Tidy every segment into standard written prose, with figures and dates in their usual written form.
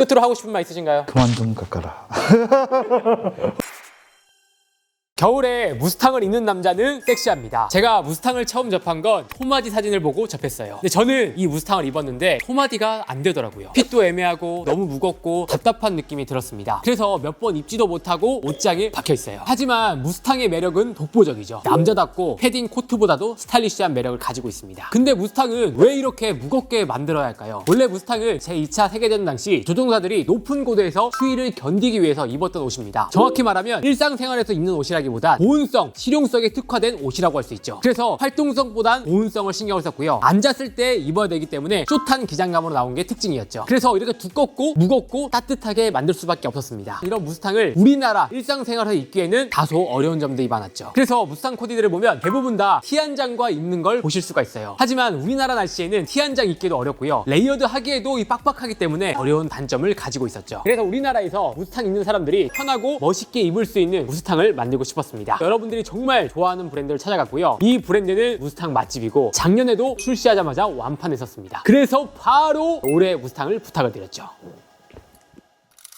끝으로 하고 싶은 말 있으신가요? 그만 좀 깎아라. 겨울에 무스탕을 입는 남자는 섹시합니다. 제가 무스탕을 처음 접한 건 토마디 사진을 보고 접했어요. 근데 저는 이 무스탕을 입었는데 토마디가 안 되더라고요. 핏도 애매하고 너무 무겁고 답답한 느낌이 들었습니다. 그래서 몇 번 입지도 못하고 옷장에 박혀 있어요. 하지만 무스탕의 매력은 독보적이죠. 남자답고 패딩 코트보다도 스타일리시한 매력을 가지고 있습니다. 근데 무스탕은 왜 이렇게 무겁게 만들어야 할까요? 원래 무스탕은 제2차 세계대전 당시 조종사들이 높은 고도에서 추위를 견디기 위해서 입었던 옷입니다. 정확히 말하면 일상생활에서 입는 옷이라기보다 보온성, 실용성에 특화된 옷이라고 할 수 있죠. 그래서 활동성보단 보온성을 신경을 썼고요. 앉았을 때 입어야 되기 때문에 숏한 기장감으로 나온 게 특징이었죠. 그래서 이렇게 두껍고 무겁고 따뜻하게 만들 수밖에 없었습니다. 이런 무스탕을 우리나라 일상생활에서 입기에는 다소 어려운 점들이 많았죠. 그래서 무스탕 코디들을 보면 대부분 다 티 한 장과 입는 걸 보실 수가 있어요. 하지만 우리나라 날씨에는 티 한 장 입기도 어렵고요. 레이어드 하기에도 빡빡하기 때문에 어려운 단점을 가지고 있었죠. 그래서 우리나라에서 무스탕 입는 사람들이 편하고 멋있게 입을 수 있는 무스탕을 만들고 싶었습니다. 여러분들이 정말 좋아하는 브랜드를 찾아갔고요. 이 브랜드는 무스탕 맛집이고 작년에도 출시하자마자 완판했었습니다. 그래서 바로 올해 무스탕을 부탁을 드렸죠.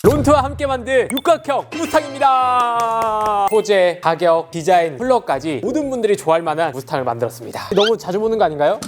론트와 함께 만든 육각형 무스탕입니다. 소재, 가격, 디자인, 컬러까지 모든 분들이 좋아할 만한 무스탕을 만들었습니다. 너무 자주 보는 거 아닌가요?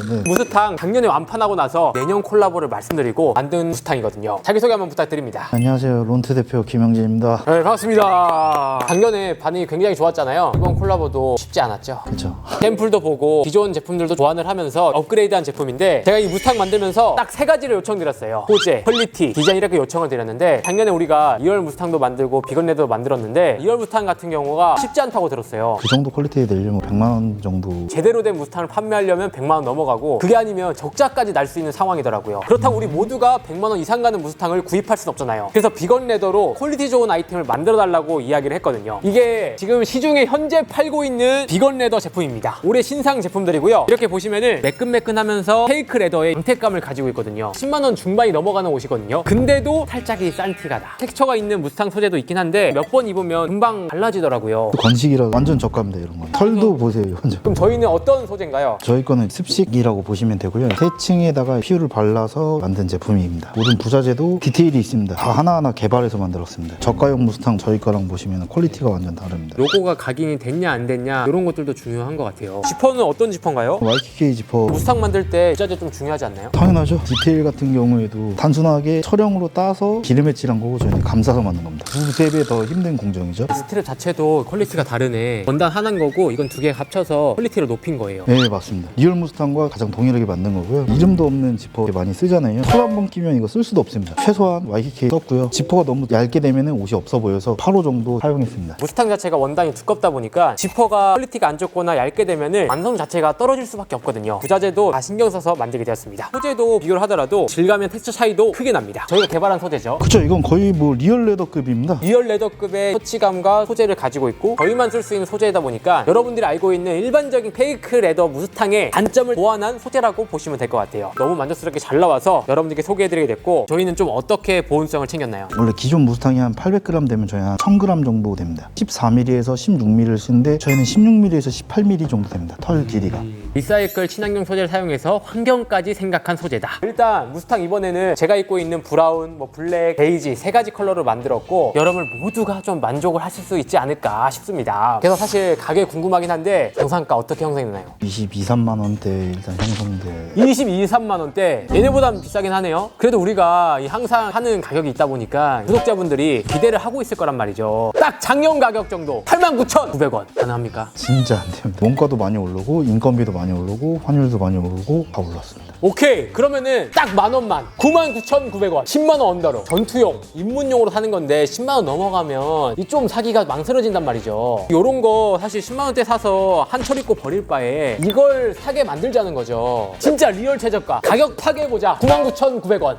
네. 무스탕 작년에 완판하고 나서 내년 콜라보를 말씀드리고 만든 무스탕이거든요. 자기소개 한번 부탁드립니다. 안녕하세요. 론트 대표 김영진입니다. 네, 반갑습니다. 작년에 반응이 굉장히 좋았잖아요. 이번 콜라보도 쉽지 않았죠. 그렇죠. 샘플도 보고 기존 제품들도 보완을 하면서 업그레이드한 제품인데 제가 이 무스탕 만들면서 딱 3가지를 요청드렸어요. 소재, 퀄리티, 디자인 이렇게 요청을 드렸는데 작년에 우리가 2열 무스탕도 만들고 비건 레더도 만들었는데 2열 무스탕 같은 경우가 쉽지 않다고 들었어요. 그 정도 퀄리티 내려면 100만 원 정도. 제대로 된 무스탕을 판매하려면 100만 원 넘어가고 그게 아니면 적자까지 날 수 있는 상황이더라고요. 그렇다고 우리 모두가 100만 원 이상 가는 무스탕을 구입할 순 없잖아요. 그래서 비건 레더로 퀄리티 좋은 아이템을 만들어 달라고 이야기를 했거든요. 이게 지금 시중에 현재 팔고 있는 비건 레더 제품입니다. 올해 신상 제품들이고요. 이렇게 보시면은 매끈매끈하면서 페이크 레더의 광택감을 가지고 있거든요. 10만 원 중반이 넘어가는 옷이거든요. 근데도 살짝이 싼 티가 나. 텍스처가 있는 무스탕 소재도 있긴 한데 몇 번 입으면 금방 달라지더라고요. 건식이라 완전 저가입니다. 이런 거. 털도 보세요. 완전. 그럼 저희는 어떤 소재인가요? 저희 거는 습식이라고 보시면 되고요. 세층에다가 피유를 발라서 만든 제품입니다. 모든 부자재도 디테일이 있습니다. 다 하나하나 개발해서 만들었습니다. 저가용 무스탕 저희 거랑 보시면 퀄리티가 완전 다릅니다. 로고가 각인이 됐냐 안 됐냐 이런 것들도 중요한 것 같아요. 지퍼는 어떤 지퍼인가요? YKK 지퍼 무스탕 만들 때 부자재 좀 중요하지 않나요? 당연하죠. 디테일 같은 경우에도 단순하게 촬영으로 따서 기름에 칠한 거고 저희는 감싸서 만든 겁니다. 두세 배 더 힘든 공정이죠. 스트랩 자체도 퀄리티가 다르네. 원단 하나인 거고 이건 두 개 합쳐서 퀄리티를 높인 거예요. 네, 맞습니다. 리얼 무스탕과 가장 동일하게 만든 거고요. 이름도 없는 지퍼 많이 쓰잖아요. 털 한 번 끼면 이거 쓸 수도 없습니다. 최소한 YKK 썼고요. 지퍼가 너무 얇게 되면 옷이 없어 보여서 8호 정도 사용했습니다. 무스탕 자체가 원단이 두껍다 보니까 지퍼가 퀄리티가 안 좋거나 얇게 되면은 완성 자체가 떨어질 수밖에 없거든요. 부자재도 다 신경 써서 만들게 되었습니다. 소재도 비교를 하더라도 질감의 텍스처 차이도 크게 납니다. 저희가 개발한 소재죠. 그쵸, 이건 거의 뭐 리얼 레더급입니다. 리얼 레더급의 터치감과 소재를 가지고 있고 저희만 쓸 수 있는 소재이다 보니까 여러분들이 알고 있는 일반적인 페이크 레더 무스탕의 단점을 보완한 소재라고 보시면 될 것 같아요. 너무 만족스럽게 잘 나와서 여러분들께 소개해드리게 됐고 저희는 좀 어떻게 보온성을 챙겼나요? 원래 기존 무스탕이 한 800g 되면 저희 한 1000g 정도 됩니다. 14mm에서 16mm를 쓰는데 저희는 16mm에서 18mm 정도 됩니다. 털 길이가. 리사이클 친환경 소재를 사용해서 환경까지 생각한 소재다. 일단 무스탕 이번에는 제가 입고 있는 브라운, 블랙, 베이지 3가지 컬러로 만들었고 여러분 모두가 좀 만족을 하실 수 있지 않을까 싶습니다. 그래서 사실 가격 궁금하긴 한데 정상가 어떻게 형성되나요? 22, 3만 원대 일단 형성돼. 22, 3만 원대 얘네보단 비싸긴 하네요. 그래도 우리가 항상 하는 가격이 있다 보니까 구독자분들이 기대를 하고 있을 거란 말이죠. 딱 작년 가격 정도 89,900원 가능합니까? 진짜 안 됩니다. 원가도 많이 오르고 인건비도 많이 오르고 환율도 많이 오르고 다 올랐습니다. 오케이, 그러면은 딱 10,000원만 99,900원 10만 원 언더로 전투용 입문용으로 사는 건데 10만 원 넘어가면 이 좀 사기가 망설여진단 말이죠. 요런 거 사실 10만 원대 사서 한철 입고 버릴 바에 이걸 사게 만들자는 거죠. 진짜 리얼 최저가 가격 파괴해보자. 99,900원.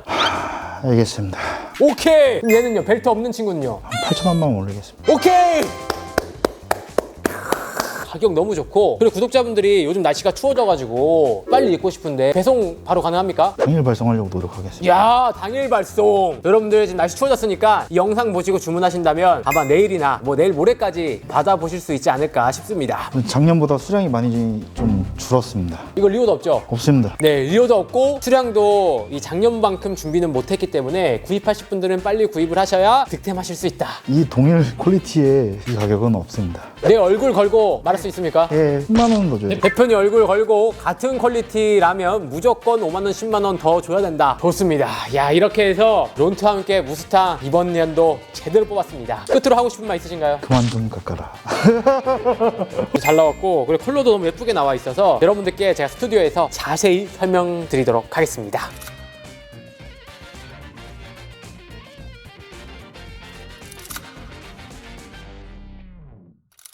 알겠습니다. 오케이. 그럼 얘는요? 벨트 없는 친구는요? 8,000원만 올리겠습니다. 오케이. 가격 너무 좋고, 그리고 구독자분들이 요즘 날씨가 추워져가지고 빨리 입고 싶은데 배송 바로 가능합니까? 당일 발송하려고 노력하겠습니다. 야, 당일 발송. 여러분들 지금 날씨 추워졌으니까 이 영상 보시고 주문하신다면 아마 내일이나 뭐 내일 모레까지 받아보실 수 있지 않을까 싶습니다. 작년보다 수량이 많이 좀 줄었습니다. 이거 리오도 없죠? 없습니다. 네, 리오도 없고 수량도 이 작년만큼 준비는 못했기 때문에 구입하실 분들은 빨리 구입을 하셔야 득템하실 수 있다. 이 동일 퀄리티의 이 가격은 없습니다. 내 얼굴 걸고 말할 수 있습니까? 예, 10만 원 더 줘요. 대표님 얼굴 걸고 같은 퀄리티라면 무조건 5만 원, 10만 원 더 줘야 된다. 좋습니다. 야, 이렇게 해서 론트와 함께 무스탕 이번 년도 제대로 뽑았습니다. 끝으로 하고 싶은 말 있으신가요? 그만 좀 깎아라. 잘 나왔고, 그리고 컬러도 너무 예쁘게 나와 있어서 여러분들께 제가 스튜디오에서 자세히 설명드리도록 하겠습니다.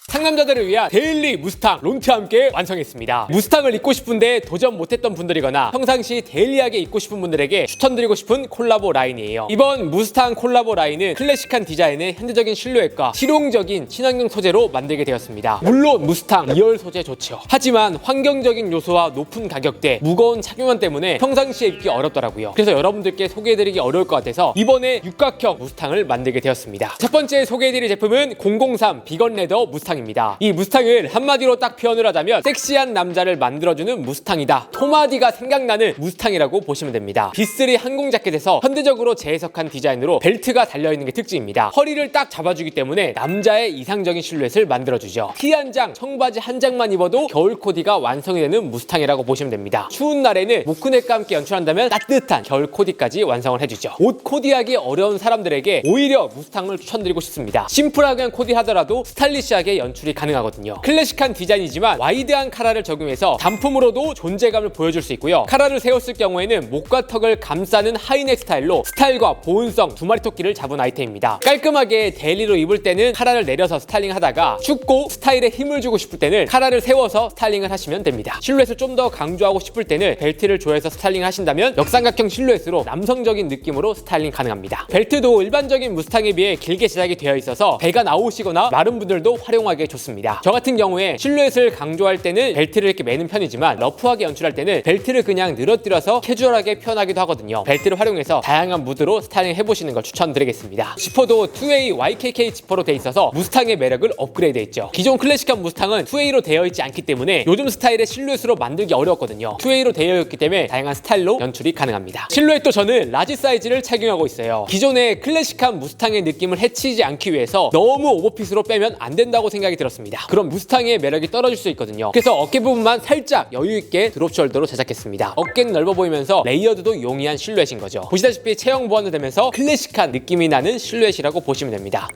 상남자들을 위한 데일리 무스탕 론트와 함께 완성했습니다. 무스탕을 입고 싶은데 도전 못했던 분들이거나 평상시 데일리하게 입고 싶은 분들에게 추천드리고 싶은 콜라보 라인이에요. 이번 무스탕 콜라보 라인은 클래식한 디자인의 현대적인 실루엣과 실용적인 친환경 소재로 만들게 되었습니다. 물론 무스탕 2열 소재 좋죠. 하지만 환경적인 요소와 높은 가격대, 무거운 착용감 때문에 평상시에 입기 어렵더라고요. 그래서 여러분들께 소개해드리기 어려울 것 같아서 이번에 육각형 무스탕을 만들게 되었습니다. 첫 번째 소개해드릴 제품은 003 비건 레더 무스탕입니다. 이 무스탕을 한마디로 딱 표현을 하자면 섹시한 남자를 만들어주는 무스탕이다. 토마디가 생각나는 무스탕이라고 보시면 됩니다. B3 항공 자켓에서 현대적으로 재해석한 디자인으로 벨트가 달려있는 게 특징입니다. 허리를 딱 잡아주기 때문에 남자의 이상적인 실루엣을 만들어주죠. 티 한 장, 청바지 한 장만 입어도 겨울 코디가 완성이 되는 무스탕이라고 보시면 됩니다. 추운 날에는 목크넥과 함께 연출한다면 따뜻한 겨울 코디까지 완성을 해주죠. 옷 코디하기 어려운 사람들에게 오히려 무스탕을 추천드리고 싶습니다. 심플하게 코디하더라도 스타일리시하게 연출이 가능하거든요. 클래식한 디자인이지만 와이드한 카라를 적용해서 단품으로도 존재감을 보여줄 수 있고요. 카라를 세웠을 경우에는 목과 턱을 감싸는 하이넥 스타일로 스타일과 보온성 두 마리 토끼를 잡은 아이템입니다. 깔끔하게 데일리로 입을 때는 카라를 내려서 스타일링하다가 춥고 스타일에 힘을 주고 싶을 때는 카라를 세워서 스타일링을 하시면 됩니다. 실루엣을 좀 더 강조하고 싶을 때는 벨트를 조여서 스타일링을 하신다면 역삼각형 실루엣으로 남성적인 느낌으로 스타일링 가능합니다. 벨트도 일반적인 무스탕에 비해 길게 제작이 되어 있어서 배가 나오시거나 마른 분들도 활용하기 좋습니다. 저 같은 경우에 실루엣을 강조할 때는 벨트를 이렇게 매는 편이지만 러프하게 연출할 때는 벨트를 그냥 늘어뜨려서 캐주얼하게 표현하기도 하거든요. 벨트를 활용해서 다양한 무드로 스타일링 해보시는 걸 추천드리겠습니다. 지퍼도 2way YKK 지퍼로 되어 있어서 무스탕의 매력을 업그레이드했죠. 기존 클래식한 무스탕은 2way로 되어 있지 않기 때문에 요즘 스타일의 실루엣으로 만들기 어려웠거든요. 2way로 되어 있기 때문에 다양한 스타일로 연출이 가능합니다. 실루엣도 저는 라지 사이즈를 착용하고 있어요. 기존의 클래식한 무스탕의 느낌을 해치지 않기 위해서 너무 오버핏으로 빼면 안 된다고 생각이 들었습니다. 그럼 무스탕의 매력이 떨어질 수 있거든요. 그래서 어깨 부분만 살짝 여유있게 드롭숄더로 제작했습니다. 어깨는 넓어 보이면서 레이어드도 용이한 실루엣인 거죠. 보시다시피 체형 보완도 되면서 클래식한 느낌이 나는 실루엣이라고 보시면 됩니다.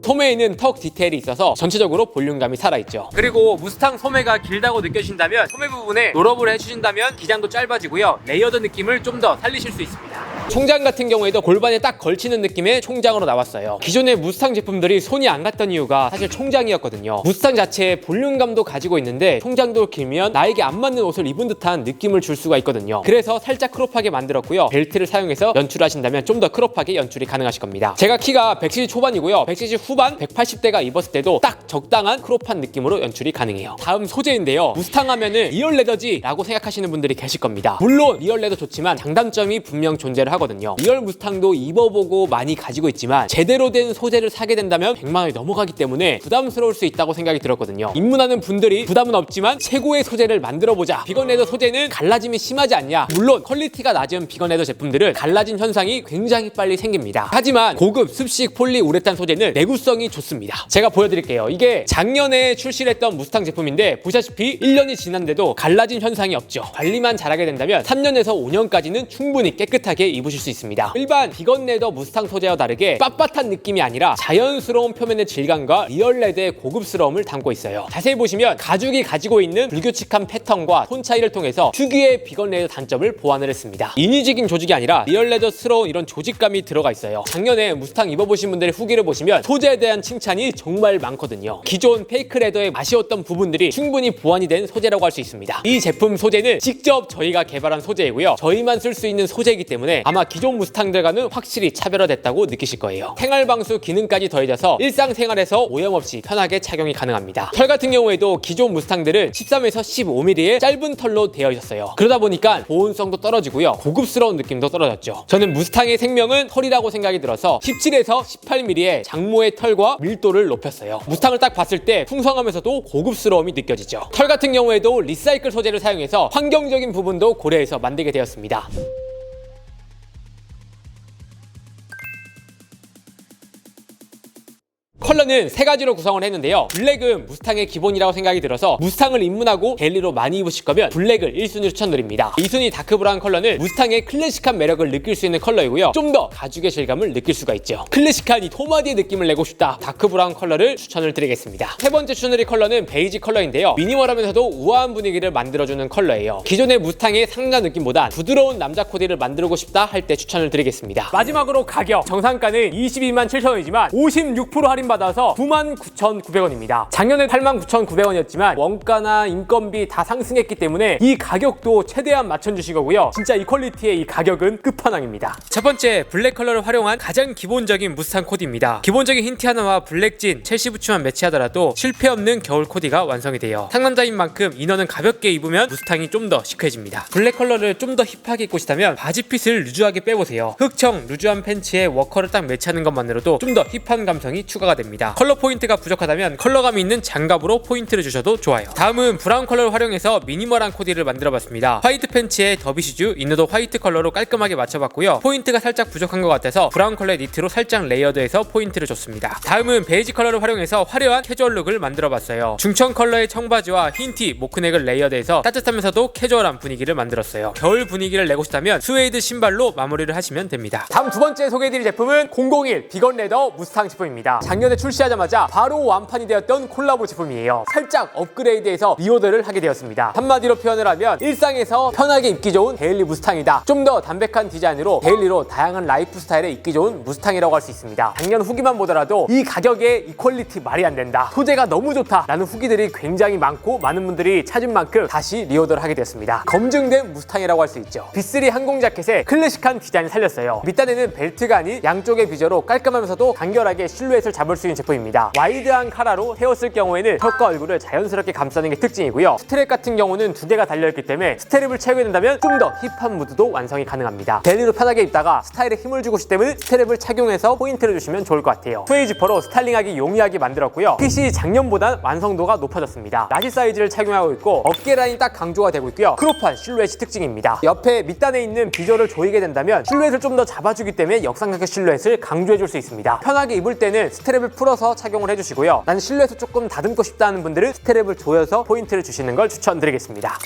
소매에 있는 턱 디테일이 있어서 전체적으로 볼륨감이 살아있죠. 그리고 무스탕 소매가 길다고 느껴진다면 소매 부분에 롤업을 해주신다면 기장도 짧아지고요. 레이어드 느낌을 좀 더 살리실 수 있습니다. 총장 같은 경우에도 골반에 딱 걸치는 느낌의 총장으로 나왔어요. 기존의 무스탕 제품들이 손이 안 갔던 이유가 사실 총장이었거든요. 무스탕 자체에 볼륨감도 가지고 있는데 총장도 길면 나에게 안 맞는 옷을 입은 듯한 느낌을 줄 수가 있거든요. 그래서 살짝 크롭하게 만들었고요. 벨트를 사용해서 연출하신다면 좀 더 크롭하게 연출이 가능하실 겁니다. 제가 키가 170 초반이고요. 170 후반 180대가 입었을 때도 딱 적당한 크롭한 느낌으로 연출이 가능해요. 다음 소재인데요. 무스탕 하면은 리얼 레더지 라고 생각하시는 분들이 계실 겁니다. 물론 리얼 레더 좋지만 장단점이 분명 존재를 하거든요. 리얼 무스탕도 입어보고 많이 가지고 있지만 제대로 된 소재를 사게 된다면 100만 원이 넘어가기 때문에 부담스러울 수 있다고 생각이 들었거든요. 입문하는 분들이 부담은 없지만 최고의 소재를 만들어보자. 비건 레더 소재는 갈라짐이 심하지 않냐. 물론 퀄리티가 낮은 비건 레더 제품들은 갈라진 현상이 굉장히 빨리 생깁니다. 하지만 고급 습식 폴리우레탄 소재는 내구성이 좋습니다. 제가 보여드릴게요. 이게 작년에 출시를 했던 무스탕 제품인데 보시다시피 1년이 지났는데도 갈라진 현상이 없죠. 관리만 잘하게 된다면 3년에서 5년까지는 충분히 깨끗하게 입으실 수 있습니다. 일반 비건 레더 무스탕 소재와 다르게 빳빳한 느낌이 아니라 자연스러운 표면의 질감과 리얼 레더의 고급스러움을 담고 있어요. 자세히 보시면 가죽이 가지고 있는 불규칙한 패턴과 톤 차이를 통해서 특유의 비건 레더 단점을 보완을 했습니다. 인위적인 조직이 아니라 리얼 레더스러운 이런 조직감이 들어가 있어요. 작년에 무스탕 입어보신 분들의 후기를 보시면 소재에 대한 칭찬이 정말 많거든요. 기존 페이크 레더의 아쉬웠던 부분들이 충분히 보완이 된 소재라고 할 수 있습니다. 이 제품 소재는 직접 저희가 개발한 소재이고요. 저희만 쓸 수 있는 소재이기 때문에 아마 아마 기존 무스탕들과는 확실히 차별화됐다고 느끼실 거예요. 생활방수 기능까지 더해져서 일상생활에서 오염 없이 편하게 착용이 가능합니다. 털 같은 경우에도 기존 무스탕들은 13에서 15mm의 짧은 털로 되어 있었어요. 그러다 보니까 보온성도 떨어지고요, 고급스러운 느낌도 떨어졌죠. 저는 무스탕의 생명은 털이라고 생각이 들어서 17에서 18mm의 장모의 털과 밀도를 높였어요. 무스탕을 딱 봤을 때 풍성하면서도 고급스러움이 느껴지죠. 털 같은 경우에도 리사이클 소재를 사용해서 환경적인 부분도 고려해서 만들게 되었습니다. 컬러는 세 가지로 구성을 했는데요. 블랙은 무스탕의 기본이라고 생각이 들어서 무스탕을 입문하고 데일리로 많이 입으실 거면 블랙을 1순위로 추천드립니다. 2순위 다크 브라운 컬러는 무스탕의 클래식한 매력을 느낄 수 있는 컬러이고요. 좀 더 가죽의 질감을 느낄 수가 있죠. 클래식한 이 토마디의 느낌을 내고 싶다, 다크 브라운 컬러를 추천을 드리겠습니다. 세 번째 추천드릴 컬러는 베이지 컬러인데요. 미니멀하면서도 우아한 분위기를 만들어주는 컬러예요. 기존의 무스탕의 상남자 느낌보다 부드러운 남자 코디를 만들고 싶다 할 때 추천을 드리겠습니다. 마지막으로 가격. 정상가는 22만 7천원이지만 56% 할인받아서 99,900원입니다. 작년에 89,900원이었지만 원가나 인건비 다 상승했기 때문에 이 가격도 최대한 맞춰주신 거고요. 진짜 이 퀄리티의 이 가격은 끝판왕입니다. 첫 번째, 블랙 컬러를 활용한 가장 기본적인 무스탕 코디입니다. 기본적인 흰 티 하나와 블랙진, 첼시 부츠만 매치하더라도 실패 없는 겨울 코디가 완성이 돼요. 상남자인 만큼 이너는 가볍게 입으면 무스탕이 좀 더 시크해집니다. 블랙 컬러를 좀 더 힙하게 입고 싶다면 바지핏을 루즈하게 빼보세요. 흑청 루즈한 팬츠에 워커를 딱 매치하는 것만으로도 좀 더 힙한 감성이 추가가 됩니다. 컬러 포인트가 부족하다면 컬러감이 있는 장갑으로 포인트를 주셔도 좋아요. 다음은 브라운 컬러를 활용해서 미니멀한 코디를 만들어봤습니다. 화이트 팬츠에 더비 슈즈, 이너도 화이트 컬러로 깔끔하게 맞춰봤고요. 포인트가 살짝 부족한 것 같아서 브라운 컬러의 니트로 살짝 레이어드해서 포인트를 줬습니다. 다음은 베이지 컬러를 활용해서 화려한 캐주얼 룩을 만들어봤어요. 중청 컬러의 청바지와 흰 티, 모크넥을 레이어드해서 따뜻하면서도 캐주얼한 분위기를 만들었어요. 겨울 분위기를 내고 싶다면 스웨이드 신발로 마무리를 하시면 됩니다. 다음 두 번째 소개해드릴 제품은 001 비건 레더 무스탕 제품입니다. 작년에 출시하자마자 바로 완판이 되었던 콜라보 제품이에요. 살짝 업그레이드해서 리오더를 하게 되었습니다. 한마디로 표현을 하면 일상에서 편하게 입기 좋은 데일리 무스탕이다. 좀 더 담백한 디자인으로 데일리로 다양한 라이프 스타일에 입기 좋은 무스탕이라고 할 수 있습니다. 작년 후기만 보더라도 이 가격에 이 퀄리티 말이 안 된다, 소재가 너무 좋다 라는 후기들이 굉장히 많고 많은 분들이 찾은 만큼 다시 리오더를 하게 되었습니다. 검증된 무스탕이라고 할 수 있죠. B3 항공 자켓에 클래식한 디자인을 살렸어요. 밑단에는 벨트가 아닌 양쪽의 비저로 깔끔하면서도 간결하게 실루엣을 잡을 수 있는 제품입니다. 와이드한 카라로 세웠을 경우에는 턱과 얼굴을 자연스럽게 감싸는 게 특징이고요. 스트랩 같은 경우는 두 개가 달려있기 때문에 스트랩을 채우게 된다면 좀 더 힙한 무드도 완성이 가능합니다. 데일리로 편하게 입다가 스타일에 힘을 주고 싶다면 스트랩을 착용해서 포인트를 주시면 좋을 것 같아요. 투웨이 지퍼로 스타일링하기 용이하게 만들었고요. 핏이 작년보다 완성도가 높아졌습니다. 라지 사이즈를 착용하고 있고 어깨 라인이 딱 강조가 되고 있고요. 크롭한 실루엣이 특징입니다. 옆에 밑단에 있는 비저를 조이게 된다면 실루엣을 좀 더 잡아주기 때문에 역삼각형 실루엣을 강조해줄 수 있습니다. 편하게 입을 때는 스트랩을 풀어서 착용을 해주시고요. 나는 실루엣을 조금 다듬고 싶다 하는 분들은 스트랩을 조여서 포인트를 주시는 걸 추천드리겠습니다.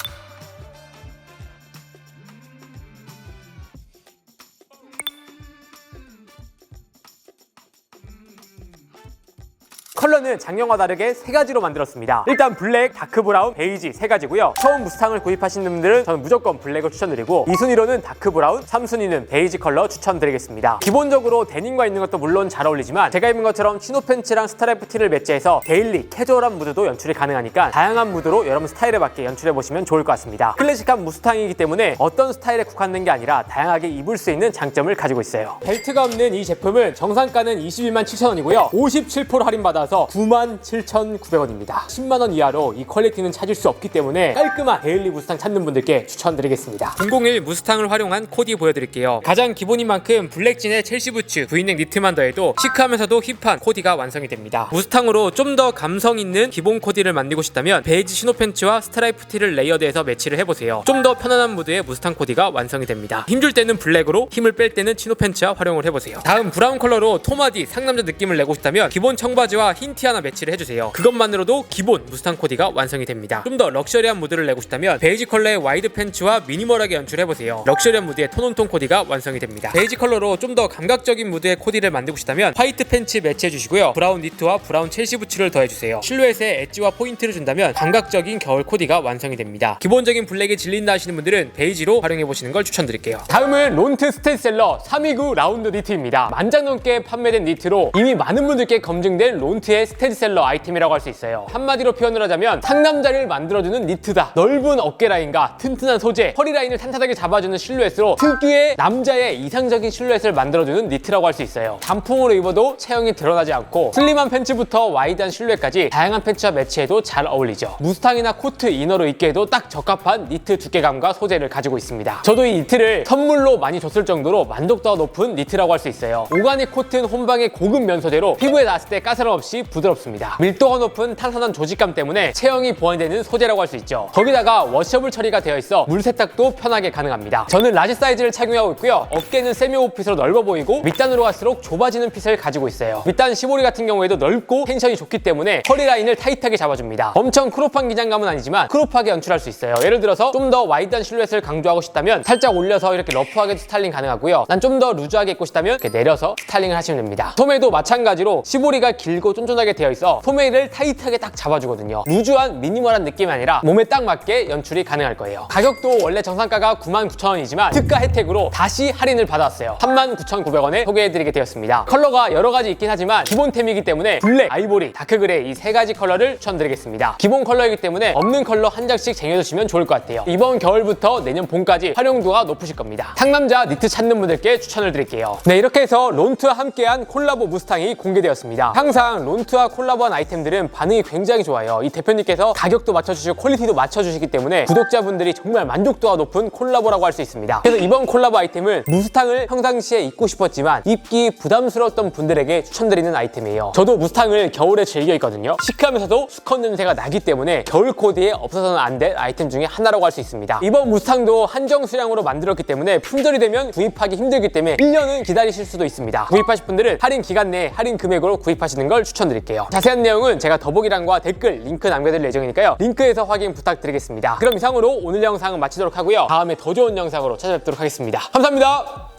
컬러는 작년과 다르게 세 가지로 만들었습니다. 일단 블랙, 다크 브라운, 베이지 세 가지고요. 처음 무스탕을 구입하시는 분들은 저는 무조건 블랙을 추천드리고 2순위로는 다크 브라운, 3순위는 베이지 컬러 추천드리겠습니다. 기본적으로 데님과 입는 것도 물론 잘 어울리지만 제가 입은 것처럼 치노 팬츠랑 스트라이프 티를 매치해서 데일리, 캐주얼한 무드도 연출이 가능하니까 다양한 무드로 여러분 스타일에 맞게 연출해보시면 좋을 것 같습니다. 클래식한 무스탕이기 때문에 어떤 스타일에 국한된 게 아니라 다양하게 입을 수 있는 장점을 가지고 있어요. 벨트가 없는 이 제품은 정상가는 21만 7천원이고요. 57% 할인받아서 97,900원입니다. 10만원 이하로 이 퀄리티는 찾을 수 없기 때문에 깔끔한 데일리 무스탕 찾는 분들께 추천드리겠습니다. 001 무스탕을 활용한 코디 보여드릴게요. 가장 기본인 만큼 블랙진에 첼시 부츠, V넥 니트만 더해도 시크하면서도 힙한 코디가 완성이 됩니다. 무스탕으로 좀 더 감성 있는 기본 코디를 만들고 싶다면 베이지 치노 팬츠와 스트라이프 티를 레이어드해서 매치를 해보세요. 좀 더 편안한 무드의 무스탕 코디가 완성이 됩니다. 힘줄 때는 블랙으로, 힘을 뺄 때는 치노 팬츠와 활용을 해보세요. 다음 브라운 컬러로 토마디, 상남자 느낌을 내고 싶다면 기본 청바지와 흰 티 하나 매치를 해주세요. 그것만으로도 기본 무스탕 코디가 완성이 됩니다. 좀 더 럭셔리한 무드를 내고 싶다면 베이지 컬러의 와이드 팬츠와 미니멀하게 연출해보세요. 럭셔리한 무드의 톤온톤 코디가 완성이 됩니다. 베이지 컬러로 좀 더 감각적인 무드의 코디를 만들고 싶다면 화이트 팬츠 매치해주시고요. 브라운 니트와 브라운 첼시 부츠를 더해주세요. 실루엣에 엣지와 포인트를 준다면 감각적인 겨울 코디가 완성이 됩니다. 기본적인 블랙이 질린다 하시는 분들은 베이지로 활용해보시는 걸 추천드릴게요. 다음은 론트 스테디셀러 329 라운드 니트입니다. 만장 넘게 판매된 니트로 이미 많은 분들께 검증된 론트의 니트의 스테디셀러 아이템이라고 할 수 있어요. 한마디로 표현을 하자면 상남자를 만들어주는 니트다. 넓은 어깨 라인과 튼튼한 소재, 허리 라인을 탄탄하게 잡아주는 실루엣으로 특유의 남자의 이상적인 실루엣을 만들어주는 니트라고 할 수 있어요. 단풍으로 입어도 체형이 드러나지 않고 슬림한 팬츠부터 와이드한 실루엣까지 다양한 팬츠와 매치해도 잘 어울리죠. 무스탕이나 코트, 이너로 입기에도 딱 적합한 니트 두께감과 소재를 가지고 있습니다. 저도 이 니트를 선물로 많이 줬을 정도로 만족도가 높은 니트라고 할 수 있어요. 오가닉 코튼 혼방의 고급 면 소재로 피부에 닿았을 때 까스럼 없이 부드럽습니다. 밀도가 높은 탄탄한 조직감 때문에 체형이 보완되는 소재라고 할 수 있죠. 거기다가 워셔블 처리가 되어 있어 물 세탁도 편하게 가능합니다. 저는 라지 사이즈를 착용하고 있고요. 어깨는 세미 오핏으로 넓어 보이고 밑단으로 갈수록 좁아지는 핏을 가지고 있어요. 밑단 시보리 같은 경우에도 넓고 텐션이 좋기 때문에 허리 라인을 타이트하게 잡아줍니다. 엄청 크롭한 기장감은 아니지만 크롭하게 연출할 수 있어요. 예를 들어서 좀 더 와이드한 실루엣을 강조하고 싶다면 살짝 올려서 이렇게 러프하게 스타일링 가능하고요. 난 좀 더 루즈하게 입고 싶다면 이렇게 내려서 스타일링을 하시면 됩니다. 소매도 마찬가지로 시보리가 길고 쫀쫀하게 되어 있어 소매를 타이트하게 딱 잡아주거든요. 루즈한 미니멀한 느낌이 아니라 몸에 딱 맞게 연출이 가능할 거예요. 가격도 원래 정상가가 99,000원이지만 특가 혜택으로 다시 할인을 받았어요. 39,900원에 소개해드리게 되었습니다. 컬러가 여러 가지 있긴 하지만 기본템이기 때문에 블랙, 아이보리, 다크그레이 이 세 가지 컬러를 추천드리겠습니다. 기본 컬러이기 때문에 없는 컬러 한 장씩 쟁여두시면 좋을 것 같아요. 이번 겨울부터 내년 봄까지 활용도가 높으실 겁니다. 상남자 니트 찾는 분들께 추천을 드릴게요. 네, 이렇게 해서 론트와 함께한 콜라보 무스탕이 공개되었습니다. 항상 론트와 콜라보한 아이템들은 반응이 굉장히 좋아요. 이 대표님께서 가격도 맞춰주시고 퀄리티도 맞춰주시기 때문에 구독자분들이 정말 만족도가 높은 콜라보라고 할 수 있습니다. 그래서 이번 콜라보 아이템은 무스탕을 평상시에 입고 싶었지만 입기 부담스러웠던 분들에게 추천드리는 아이템이에요. 저도 무스탕을 겨울에 즐겨 입거든요. 시크하면서도 수컷 냄새가 나기 때문에 겨울 코디에 없어서는 안 될 아이템 중에 하나라고 할 수 있습니다. 이번 무스탕도 한정 수량으로 만들었기 때문에 품절이 되면 구입하기 힘들기 때문에 1년은 기다리실 수도 있습니다. 구입하실 분들은 할인 기간 내에 할인 금액으로 구입하시는 걸 추천드릴게요. 자세한 내용은 제가 더보기란과 댓글 링크 남겨드릴 예정이니까요. 링크에서 확인 부탁드리겠습니다. 그럼 이상으로 오늘 영상은 마치도록 하고요. 다음에 더 좋은 영상으로 찾아뵙도록 하겠습니다. 감사합니다.